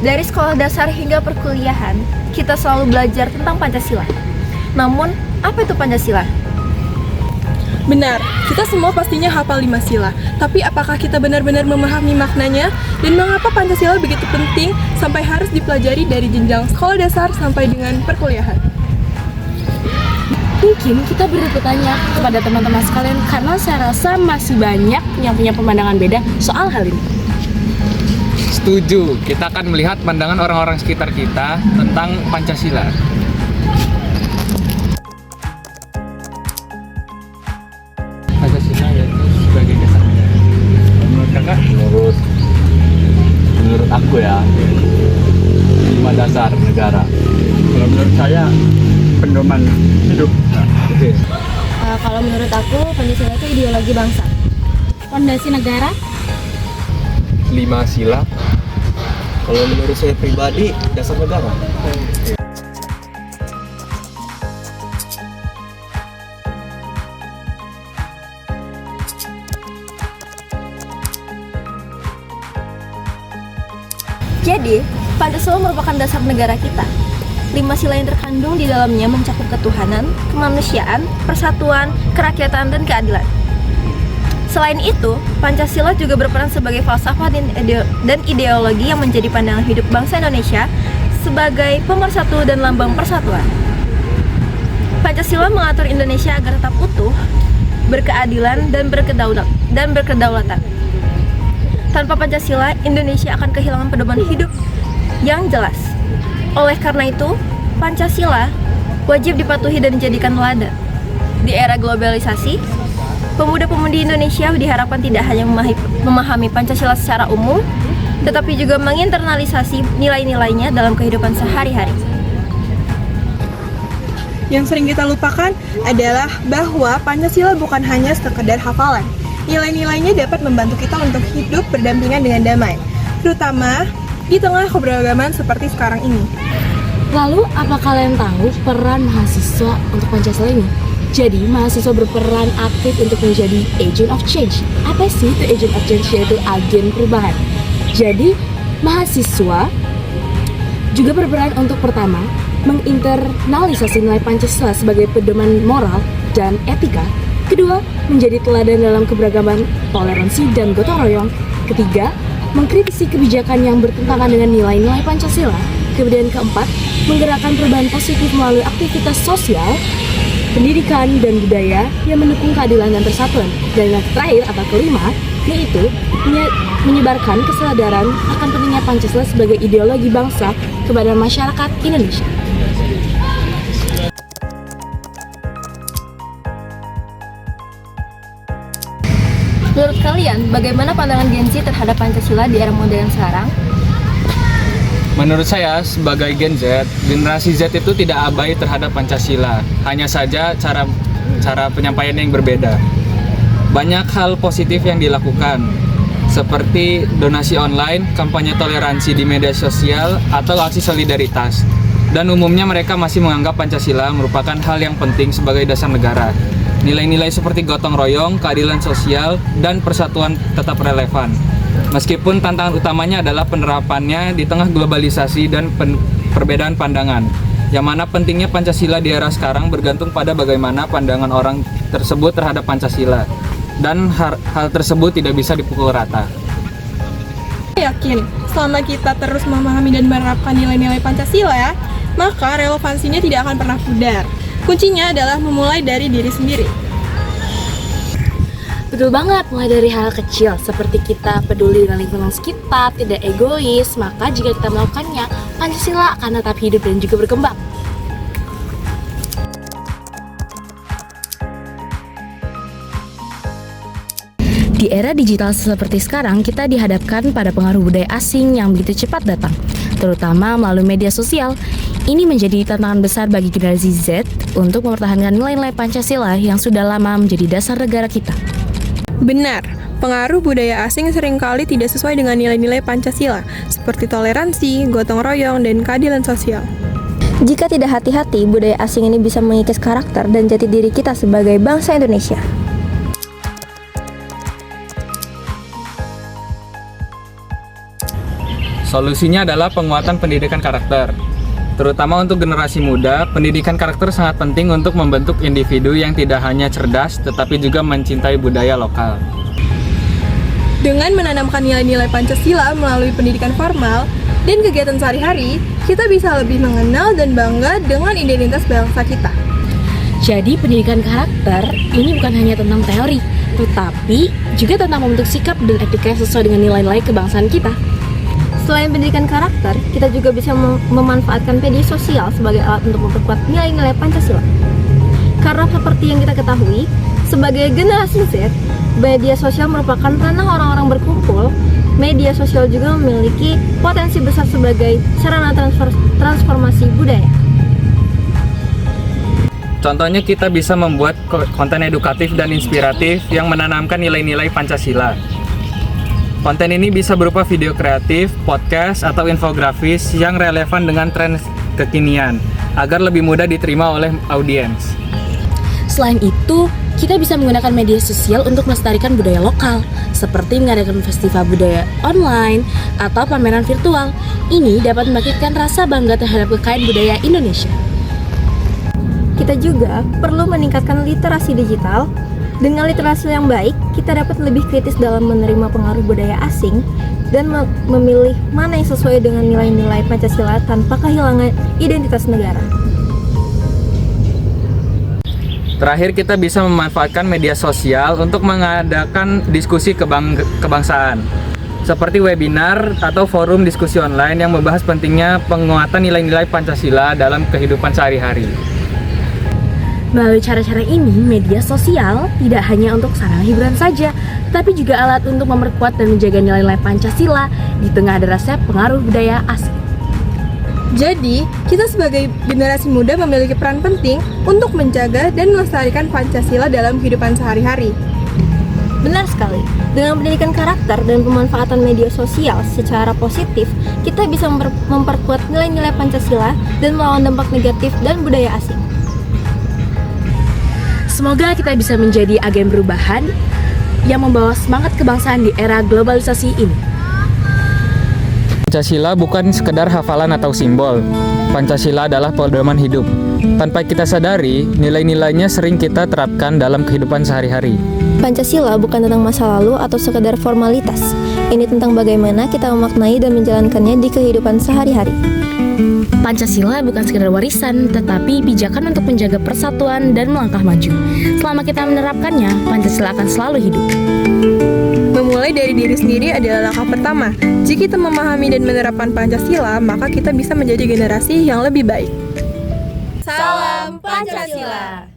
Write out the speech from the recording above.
Dari sekolah dasar hingga perkuliahan, kita selalu belajar tentang Pancasila. Namun, apa itu Pancasila? Benar, kita semua pastinya hafal 5 sila. Tapi apakah kita benar-benar memahami maknanya? Dan mengapa Pancasila begitu penting sampai harus dipelajari dari jenjang sekolah dasar sampai dengan perkuliahan? Mungkin kita perlu bertanya kepada teman-teman sekalian karena saya rasa masih banyak yang punya pemandangan beda soal hal ini. Setuju, kita akan melihat pandangan orang-orang sekitar kita tentang Pancasila. Pancasila yaitu sebagai dasar negara. Menurut kakak? Menurut aku ya, 5 dasar negara. Kalau menurut saya pedoman hidup. Oke. Kalau menurut aku, Pancasila itu ideologi bangsa. Fondasi negara? 5 sila. Kalau menurut saya pribadi, dasar negara. Jadi, Pancasila merupakan dasar negara kita. 5 sila yang terkandung di dalamnya mencakup ketuhanan, kemanusiaan, persatuan, kerakyatan, dan keadilan. Selain itu, Pancasila juga berperan sebagai falsafah dan ideologi yang menjadi pandangan hidup bangsa Indonesia sebagai pemersatu dan lambang persatuan. Pancasila mengatur Indonesia agar tetap utuh, berkeadilan, dan berkedaulatan. Tanpa Pancasila, Indonesia akan kehilangan pedoman hidup yang jelas. Oleh karena itu, Pancasila wajib dipatuhi dan dijadikan teladan. Di era globalisasi, pemuda-pemudi Indonesia diharapkan tidak hanya memahami Pancasila secara umum, tetapi juga menginternalisasi nilai-nilainya dalam kehidupan sehari-hari. Yang sering kita lupakan adalah bahwa Pancasila bukan hanya sekedar hafalan. Nilai-nilainya dapat membantu kita untuk hidup berdampingan dengan damai, terutama di tengah keberagaman seperti sekarang ini. Lalu, apa kalian tahu peran mahasiswa untuk Pancasila ini? Jadi, mahasiswa berperan aktif untuk menjadi agent of change. Apa sih itu agent of change? Yaitu agen perubahan. Jadi, mahasiswa juga berperan untuk pertama, menginternalisasi nilai Pancasila sebagai pedoman moral dan etika. Kedua, menjadi teladan dalam keberagaman, toleransi, dan gotong royong. Ketiga, mengkritisi kebijakan yang bertentangan dengan nilai-nilai Pancasila. Kemudian keempat, menggerakkan perubahan positif melalui aktivitas sosial, pendidikan, dan budaya yang mendukung keadilan dan persatuan. Dan yang terakhir atau kelima, yaitu menyebarkan kesadaran akan pentingnya Pancasila sebagai ideologi bangsa kepada masyarakat Indonesia. Menurut kalian, bagaimana pandangan Gen Z terhadap Pancasila di era modern sekarang? Menurut saya, sebagai Gen Z, generasi Z itu tidak abai terhadap Pancasila. Hanya saja cara penyampaiannya yang berbeda. Banyak hal positif yang dilakukan, seperti donasi online, kampanye toleransi di media sosial, atau aksi solidaritas. Dan umumnya mereka masih menganggap Pancasila merupakan hal yang penting sebagai dasar negara. Nilai-nilai seperti gotong royong, keadilan sosial, dan persatuan tetap relevan. Meskipun tantangan utamanya adalah penerapannya di tengah globalisasi dan perbedaan pandangan, yang mana pentingnya Pancasila di era sekarang bergantung pada bagaimana pandangan orang tersebut terhadap Pancasila, dan hal tersebut tidak bisa dipukul rata. Saya yakin, selama kita terus memahami dan menerapkan nilai-nilai Pancasila, maka relevansinya tidak akan pernah pudar. Kuncinya adalah memulai dari diri sendiri. Betul banget, mulai dari hal kecil seperti kita peduli dengan lingkungan sekitar, tidak egois, maka jika kita melakukannya, Pancasila akan tetap hidup dan juga berkembang. Di era digital seperti sekarang, kita dihadapkan pada pengaruh budaya asing yang begitu cepat datang, terutama melalui media sosial. Ini menjadi tantangan besar bagi generasi Z untuk mempertahankan nilai-nilai Pancasila yang sudah lama menjadi dasar negara kita. Benar, pengaruh budaya asing seringkali tidak sesuai dengan nilai-nilai Pancasila, seperti toleransi, gotong royong, dan keadilan sosial. Jika tidak hati-hati, budaya asing ini bisa mengikis karakter dan jati diri kita sebagai bangsa Indonesia. Solusinya adalah penguatan pendidikan karakter. Terutama untuk generasi muda, pendidikan karakter sangat penting untuk membentuk individu yang tidak hanya cerdas, tetapi juga mencintai budaya lokal. Dengan menanamkan nilai-nilai Pancasila melalui pendidikan formal dan kegiatan sehari-hari, kita bisa lebih mengenal dan bangga dengan identitas bangsa kita. Jadi pendidikan karakter ini bukan hanya tentang teori, tetapi juga tentang membentuk sikap dan etika yang sesuai dengan nilai-nilai kebangsaan kita. Selain pendidikan karakter, kita juga bisa memanfaatkan media sosial sebagai alat untuk memperkuat nilai-nilai Pancasila. Karena seperti yang kita ketahui, sebagai generasi Z, media sosial merupakan ranah orang-orang berkumpul. Media sosial juga memiliki potensi besar sebagai sarana transformasi budaya. Contohnya kita bisa membuat konten edukatif dan inspiratif yang menanamkan nilai-nilai Pancasila. Konten ini bisa berupa video kreatif, podcast, atau infografis yang relevan dengan tren kekinian agar lebih mudah diterima oleh audiens. Selain itu, kita bisa menggunakan media sosial untuk melestarikan budaya lokal, seperti mengadakan festival budaya online atau pameran virtual. Ini dapat membangkitkan rasa bangga terhadap kekayaan budaya Indonesia. Kita juga perlu meningkatkan literasi digital. Dengan literasi yang baik, kita dapat lebih kritis dalam menerima pengaruh budaya asing dan memilih mana yang sesuai dengan nilai-nilai Pancasila tanpa kehilangan identitas negara. Terakhir, kita bisa memanfaatkan media sosial untuk mengadakan diskusi kebangsaan, seperti webinar atau forum diskusi online yang membahas pentingnya penguatan nilai-nilai Pancasila dalam kehidupan sehari-hari. Melalui cara-cara ini, media sosial tidak hanya untuk sarana hiburan saja, tapi juga alat untuk memperkuat dan menjaga nilai-nilai Pancasila di tengah derasnya pengaruh budaya asing. Jadi, kita sebagai generasi muda memiliki peran penting untuk menjaga dan melestarikan Pancasila dalam kehidupan sehari-hari. Benar sekali, dengan pendidikan karakter dan pemanfaatan media sosial secara positif, kita bisa memperkuat nilai-nilai Pancasila dan melawan dampak negatif dan budaya asing. Semoga kita bisa menjadi agen perubahan yang membawa semangat kebangsaan di era globalisasi ini. Pancasila bukan sekedar hafalan atau simbol. Pancasila adalah pedoman hidup. Tanpa kita sadari, nilai-nilainya sering kita terapkan dalam kehidupan sehari-hari. Pancasila bukan tentang masa lalu atau sekedar formalitas. Ini tentang bagaimana kita memaknai dan menjalankannya di kehidupan sehari-hari. Pancasila bukan sekedar warisan, tetapi pijakan untuk menjaga persatuan dan melangkah maju. Selama kita menerapkannya, Pancasila akan selalu hidup. Memulai dari diri sendiri adalah langkah pertama. Jika kita memahami dan menerapkan Pancasila, maka kita bisa menjadi generasi yang lebih baik. Salam Pancasila.